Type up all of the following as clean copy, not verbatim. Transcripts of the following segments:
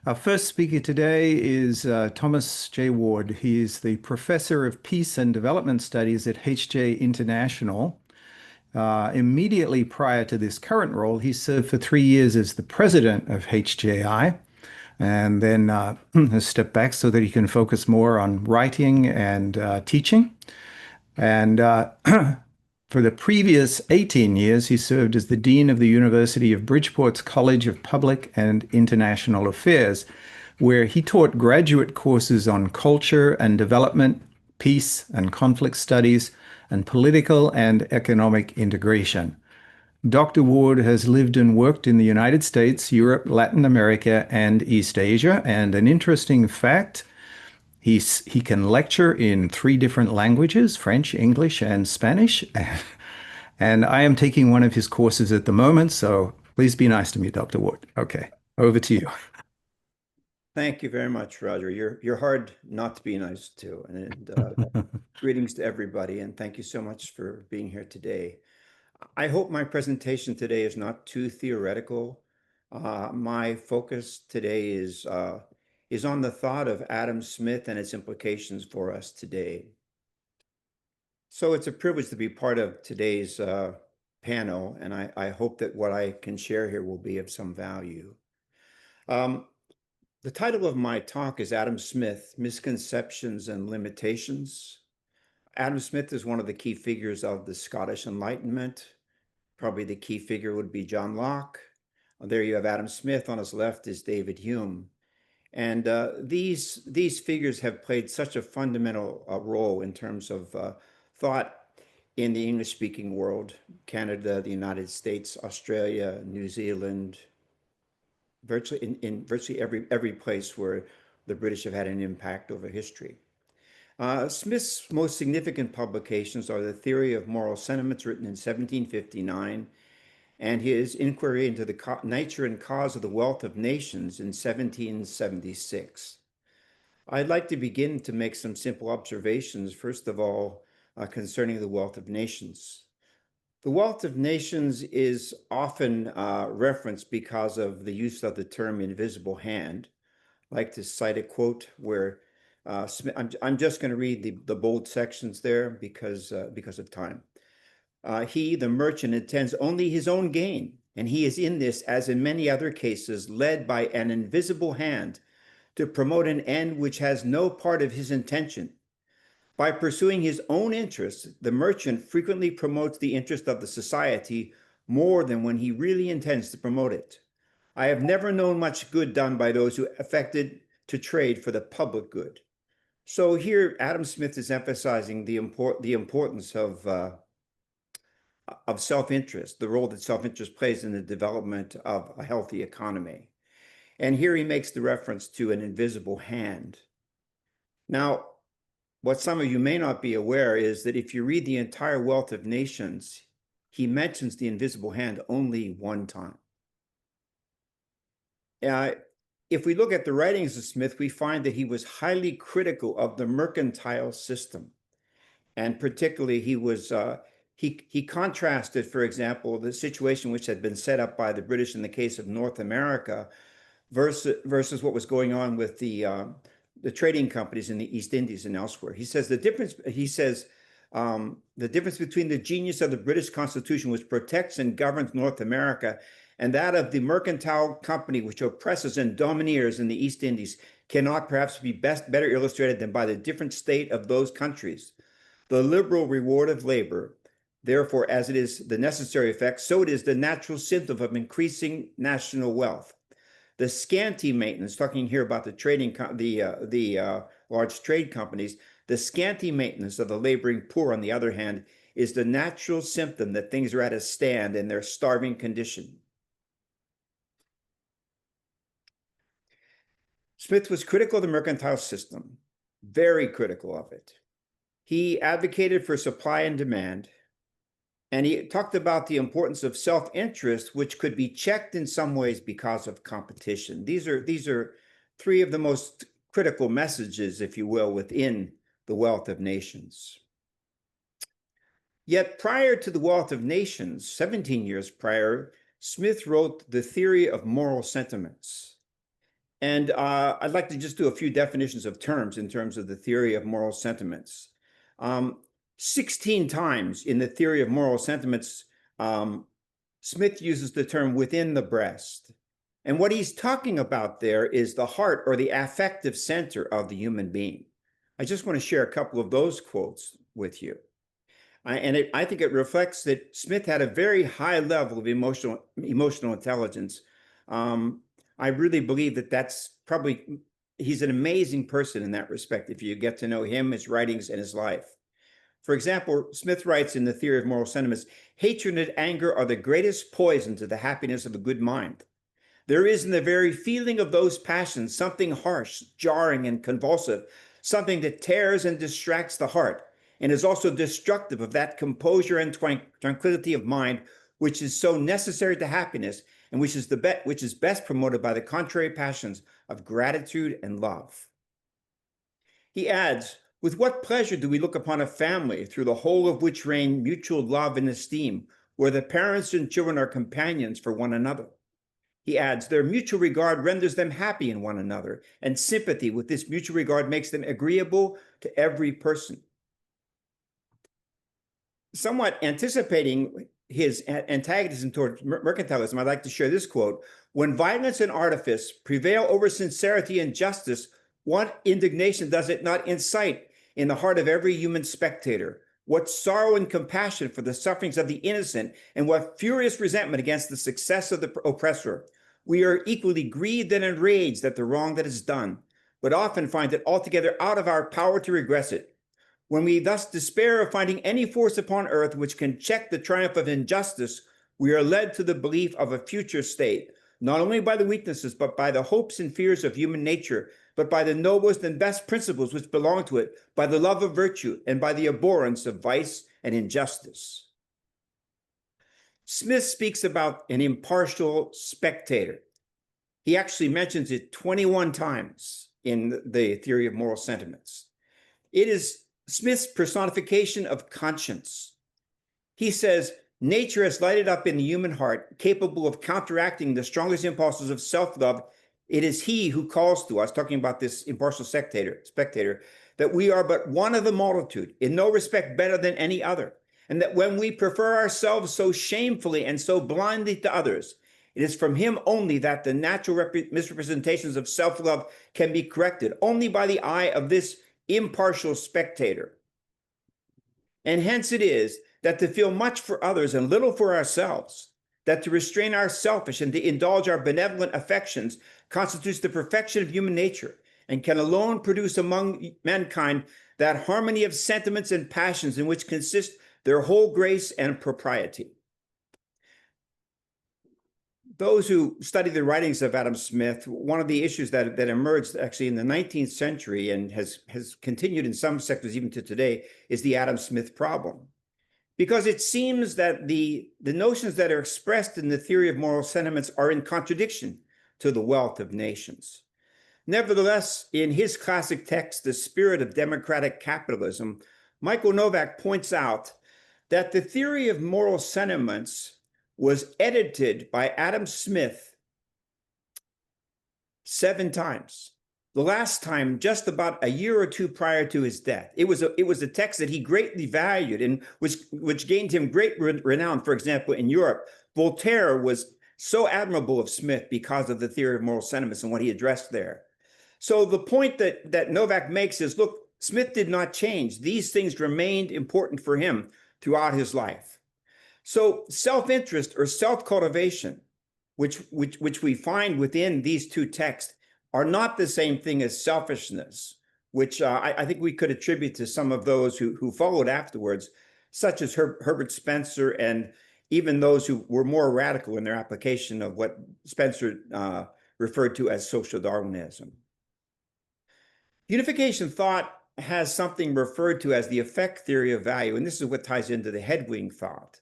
Our first speaker today is Thomas J. Ward. He is the Professor of Peace and Development Studies at HJ International. Immediately prior to this current role, he served for 3 years as the President of HJI and then has stepped back so that he can focus more on writing and teaching. And for the previous 18 years, he served as the Dean of the University of Bridgeport's College of Public and International Affairs, where he taught graduate courses on culture and development, peace and conflict studies, and political and economic integration. Dr. Ward has lived and worked in the United States, Europe, Latin America, and East Asia. And an interesting fact, he can lecture in 3 different languages, French, English, and Spanish. And I am taking one of his courses at the moment, so please be nice to me, Dr. Ward. Okay, over to you. Thank you very much, Roger. You're hard not to be nice to. And greetings to everybody, and thank you so much for being here today. I hope my presentation today is not too theoretical. My focus today is on the thought of Adam Smith and its implications for us today. So it's a privilege to be part of today's panel, and I hope that what I can share here will be of some value. The title of my talk is Adam Smith, Misconceptions and Limitations. Adam Smith is one of the key figures of the Scottish Enlightenment. Probably the key figure would be John Locke. There you have Adam Smith. On his left is David Hume. And these figures have played such a fundamental role in terms of thought in the English-speaking world: Canada, the United States, Australia, New Zealand, virtually in virtually every place where the British have had an impact over history. Smith's most significant publications are The Theory of Moral Sentiments, written in 1759, and his Inquiry into the Nature and Cause of the Wealth of Nations in 1776. I'd like to begin to make some simple observations, first of all, concerning the wealth of nations. The wealth of nations is often referenced because of the use of the term invisible hand. I'd like to cite a quote where I'm just going to read the bold sections there because of time. He, the merchant, intends only his own gain, and he is in this, as in many other cases, led by an invisible hand to promote an end which has no part of his intention. By pursuing his own interests, the merchant frequently promotes the interest of the society more than when he really intends to promote it. I have never known much good done by those who affected to trade for the public good. So here, Adam Smith is emphasizing the importance of self-interest, the role that self-interest plays in the development of a healthy economy. And here he makes the reference to an invisible hand. Now, what some of you may not be aware is that if you read the entire Wealth of Nations, he mentions the invisible hand only one time. If we look at the writings of Smith, we find that he was highly critical of the mercantile system. And particularly, he contrasted, for example, the situation which had been set up by the British in the case of North America versus what was going on with the trading companies in the East Indies and elsewhere. He says the difference between the genius of the British Constitution, which protects and governs North America, and that of the mercantile company, which oppresses and domineers in the East Indies, cannot perhaps be better illustrated than by the different state of those countries. The liberal reward of labor, therefore, as it is the necessary effect, so it is the natural symptom of increasing national wealth. The scanty maintenance, talking here about the large trade companies, the scanty maintenance of the laboring poor, on the other hand, is the natural symptom that things are at a stand in their starving condition. Smith was critical of the mercantile system, very critical of it. He advocated for supply and demand, and he talked about the importance of self-interest, which could be checked in some ways because of competition. These are 3 of the most critical messages, if you will, within the Wealth of Nations. Yet prior to the Wealth of Nations, 17 years prior, Smith wrote The Theory of Moral Sentiments. And I'd like to just do a few definitions of terms in terms of the theory of moral sentiments. 16 times in the theory of moral sentiments, Smith uses the term within the breast. And what he's talking about there is the heart or the affective center of the human being. I just want to share a couple of those quotes with you. I think it reflects that Smith had a very high level of emotional intelligence. I really believe that that's probably, he's an amazing person in that respect, if you get to know him, his writings, and his life. For example, Smith writes in the Theory of Moral Sentiments, hatred and anger are the greatest poison to the happiness of a good mind. There is in the very feeling of those passions something harsh, jarring, and convulsive, something that tears and distracts the heart, and is also destructive of that composure and tranquility of mind which is so necessary to happiness, and which is best promoted by the contrary passions of gratitude and love. He adds, with what pleasure do we look upon a family through the whole of which reign mutual love and esteem, where the parents and children are companions for one another. He adds, their mutual regard renders them happy in one another, and sympathy with this mutual regard makes them agreeable to every person. Somewhat anticipating his antagonism toward mercantilism, I'd like to share this quote. When violence and artifice prevail over sincerity and justice, what indignation does it not incite in the heart of every human spectator? What sorrow and compassion for the sufferings of the innocent, and what furious resentment against the success of the oppressor. We are equally grieved and enraged at the wrong that is done, but often find it altogether out of our power to regress it. When we thus despair of finding any force upon earth which can check the triumph of injustice, we are led to the belief of a future state, not only by the weaknesses, but by the hopes and fears of human nature, but by the noblest and best principles which belong to it, by the love of virtue, and by the abhorrence of vice and injustice. Smith speaks about an impartial spectator. He actually mentions it 21 times in the Theory of Moral Sentiments. It is Smith's personification of conscience. He says, nature has lighted up in the human heart, capable of counteracting the strongest impulses of self-love. It is he who calls to us, talking about this impartial spectator, that we are but one of the multitude, in no respect better than any other, and that when we prefer ourselves so shamefully and so blindly to others, it is from him only that the natural misrepresentations of self-love can be corrected, only by the eye of this impartial spectator. And hence it is that to feel much for others and little for ourselves, that to restrain our selfish and to indulge our benevolent affections constitutes the perfection of human nature, and can alone produce among mankind that harmony of sentiments and passions in which consist their whole grace and propriety. Those who study the writings of Adam Smith, one of the issues that emerged actually in the 19th century and has continued in some sectors even to today is the Adam Smith problem. Because it seems that the notions that are expressed in the Theory of Moral Sentiments are in contradiction to the wealth of nations. Nevertheless, in his classic text, The Spirit of Democratic Capitalism, Michael Novak points out that the Theory of Moral Sentiments was edited by Adam Smith 7 times. The last time, just about a year or two prior to his death. It was a text that he greatly valued and which gained him great renown. For example, in Europe, Voltaire was so admirable of Smith because of the Theory of Moral Sentiments and what he addressed there. So the point that Novak makes is, look, Smith did not change. These things remained important for him throughout his life. So self-interest or self-cultivation, which we find within these two texts, are not the same thing as selfishness, which I think we could attribute to some of those who followed afterwards, such as Herbert Spencer, and even those who were more radical in their application of what Spencer referred to as social Darwinism. Unification thought has something referred to as the effect theory of value, and this is what ties into the Headwing thought.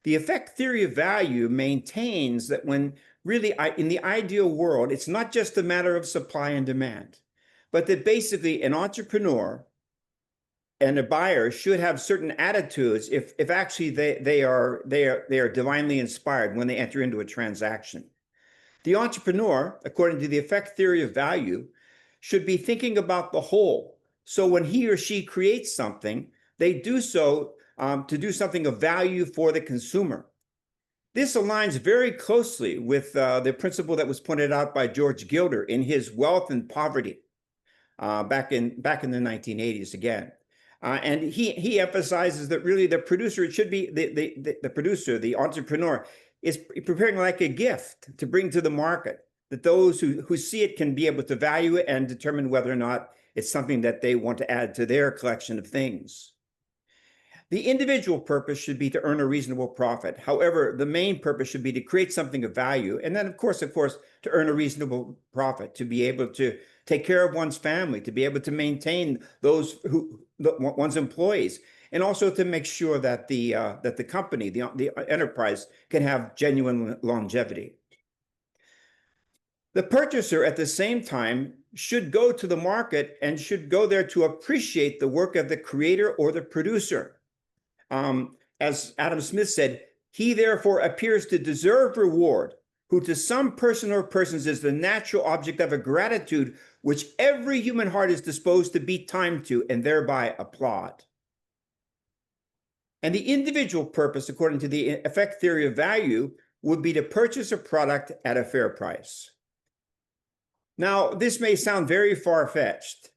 The effect theory of value maintains that when really in the ideal world, it's not just a matter of supply and demand, but that basically an entrepreneur and a buyer should have certain attitudes if actually they are divinely inspired when they enter into a transaction. The entrepreneur, according to the effect theory of value, should be thinking about the whole. So when he or she creates something, they do so to do something of value for the consumer. This aligns very closely with the principle that was pointed out by George Gilder in his Wealth and Poverty back in the 1980s again. And he emphasizes that really the producer, it should be the producer, the entrepreneur, is preparing like a gift to bring to the market, that those who see it can be able to value it and determine whether or not it's something that they want to add to their collection of things. The individual purpose should be to earn a reasonable profit. However, the main purpose should be to create something of value. And then, of course, to earn a reasonable profit, to be able to take care of one's family, to be able to maintain one's employees, and also to make sure that the company, the enterprise, can have genuine longevity. The purchaser, at the same time, should go to the market and should go there to appreciate the work of the creator or the producer. As Adam Smith said, he therefore appears to deserve reward, who to some person or persons is the natural object of a gratitude which every human heart is disposed to beat time to and thereby applaud. And the individual purpose, according to the effect theory of value, would be to purchase a product at a fair price. Now, this may sound very far-fetched,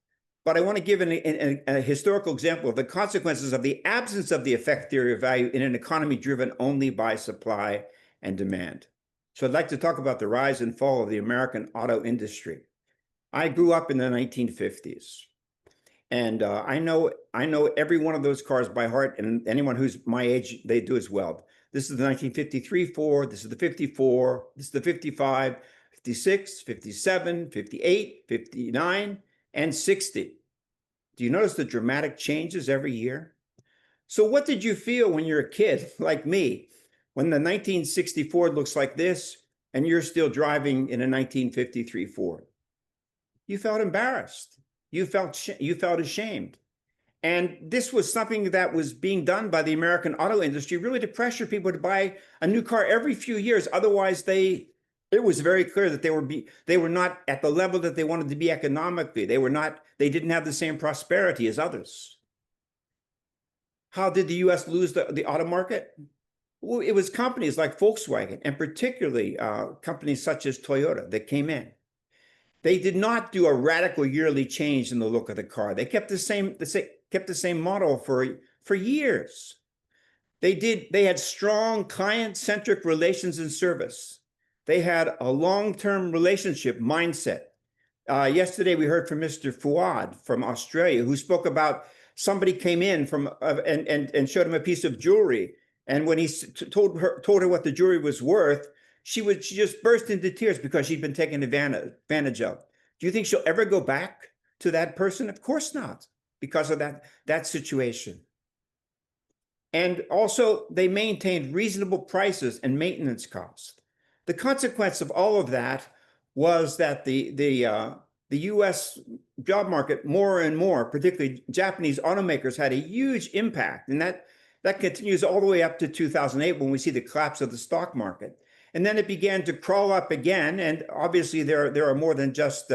but I want to give a historical example of the consequences of the absence of the effect theory of value in an economy driven only by supply and demand. So I'd like to talk about the rise and fall of the American auto industry. I grew up in the 1950s, and I know every one of those cars by heart, and anyone who's my age, they do as well. This is the 1953 Ford, this is the 54, this is the 55, 56, 57, 58, 59, and 60. Do you notice the dramatic changes every year? So what did you feel when you're a kid like me, when the 1960 Ford looks like this and you're still driving in a 1953 Ford? You felt embarrassed. You felt ashamed. And this was something that was being done by the American auto industry, really to pressure people to buy a new car every few years. Otherwise, it was very clear that they were not at the level that they wanted to be economically. They didn't have the same prosperity as others. How did the US lose the auto market? Well, it was companies like Volkswagen, and particularly companies such as Toyota, that came in. They did not do a radical yearly change in the look of the car. They kept the same model for years. They had strong client-centric relations and service. They had a long-term relationship mindset. Yesterday, we heard from Mr. Fuad from Australia, who spoke about somebody came in and showed him a piece of jewelry. And when he told her what the jewelry was worth, she just burst into tears because she'd been taken advantage of. Do you think she'll ever go back to that person? Of course not, because of that situation. And also, they maintained reasonable prices and maintenance costs. The consequence of all of that was that the U.S. job market, more and more, particularly Japanese automakers, had a huge impact. And that continues all the way up to 2008, when we see the collapse of the stock market. And then it began to crawl up again. And obviously, there are more than just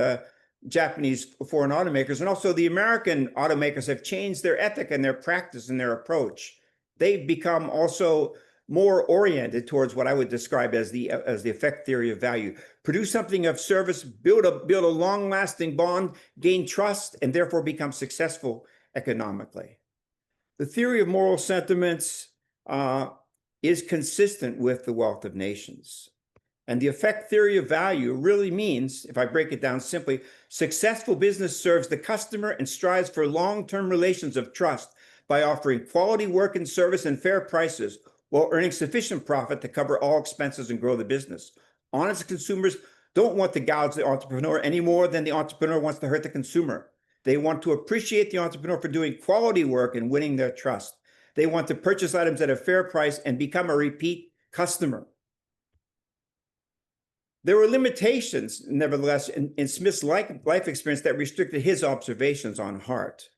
Japanese foreign automakers. And also the American automakers have changed their ethic and their practice and their approach. They've become also more oriented towards what I would describe as the effect theory of value. Produce something of service, build a long-lasting bond, gain trust, and therefore become successful economically. The theory of moral sentiments is consistent with the wealth of nations. And the effect theory of value really means, if I break it down simply, successful business serves the customer and strives for long-term relations of trust by offering quality work and service and fair prices, while earning sufficient profit to cover all expenses and grow the business. Honest consumers don't want to gouge the entrepreneur any more than the entrepreneur wants to hurt the consumer. They want to appreciate the entrepreneur for doing quality work and winning their trust. They want to purchase items at a fair price and become a repeat customer. There were limitations, nevertheless, in Smith's life experience that restricted his observations on heart.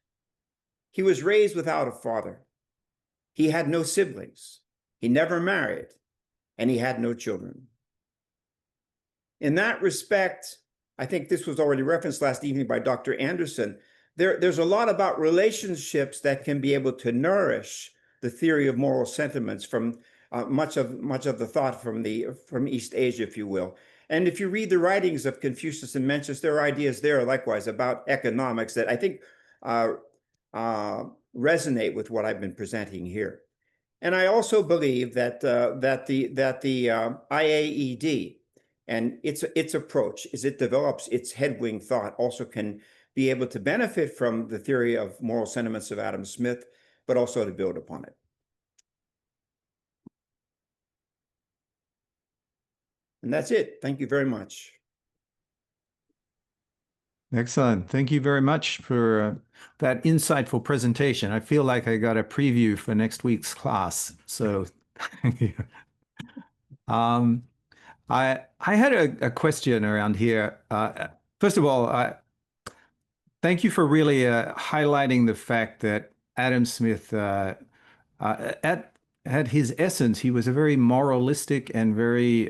He was raised without a father. He had no siblings. He never married, and he had no children. In that respect, I think this was already referenced last evening by Dr. Anderson. There's a lot about relationships that can be able to nourish the theory of moral sentiments from much of the thought from East Asia, if you will. And if you read the writings of Confucius and Mencius, there are ideas there likewise about economics that I think resonate with what I've been presenting here. And I also believe that the IAED and its approach, as it develops its headwing thought, also can be able to benefit from the theory of moral sentiments of Adam Smith, but also to build upon it. And that's it. Thank you very much. Excellent. Thank you very much for that insightful presentation. I feel like I got a preview for next week's class. So thank you. I had a question around here. First of all, thank you for really highlighting the fact that Adam Smith, at his essence, he was a very moralistic and very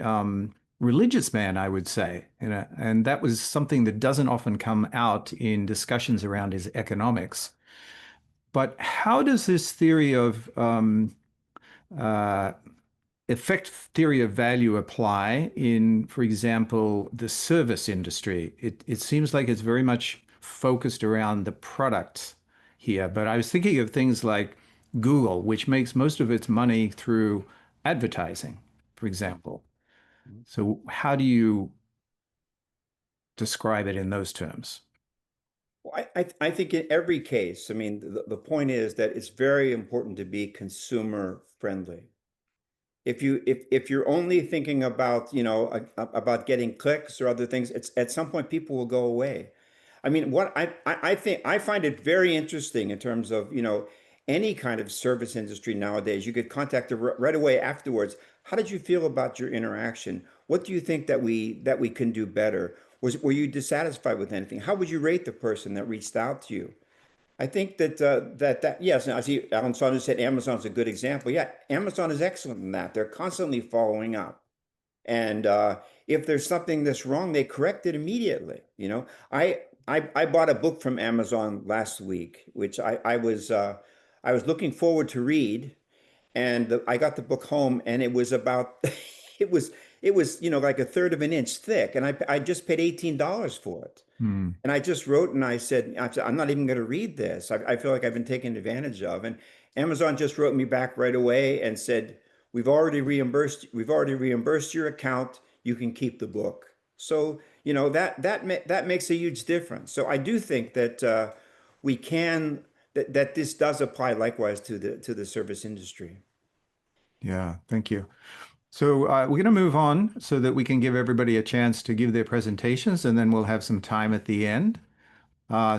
religious man, I would say. And that was something that doesn't often come out in discussions around his economics. But how does this theory of effect theory of value apply in, for example, the service industry? It seems like it's very much focused around the product here. But I was thinking of things like Google, which makes most of its money through advertising, for example. So how do you describe it in those terms? Well, I think in every case, I mean, the point is that it's very important to be consumer friendly. If you're only thinking about, about getting clicks or other things, it's at some point people will go away. I mean, what I think I find it very interesting in terms of, any kind of service industry nowadays. You could contact them right away afterwards. How did you feel about your interaction? What do you think that we can do better? Were you dissatisfied with anything? How would you rate the person that reached out to you? I think that yes, I see Alan Saunders said Amazon's a good example. Yeah, Amazon is excellent in that. They're constantly following up. And if there's something that's wrong, they correct it immediately. I bought a book from Amazon last week, which I was looking forward to read, and I got the book home, and it was about it was like a third of an inch thick, and I just paid $18 for it. Hmm. And I just wrote and I said, I'm not even going to read this. I feel like I've been taken advantage of. And Amazon just wrote me back right away and said, we've already reimbursed your account. You can keep the book. So, that makes a huge difference. So I do think that we can that this does apply likewise to the service industry. Yeah, thank you. So we're going to move on so that we can give everybody a chance to give their presentations, and then we'll have some time at the end.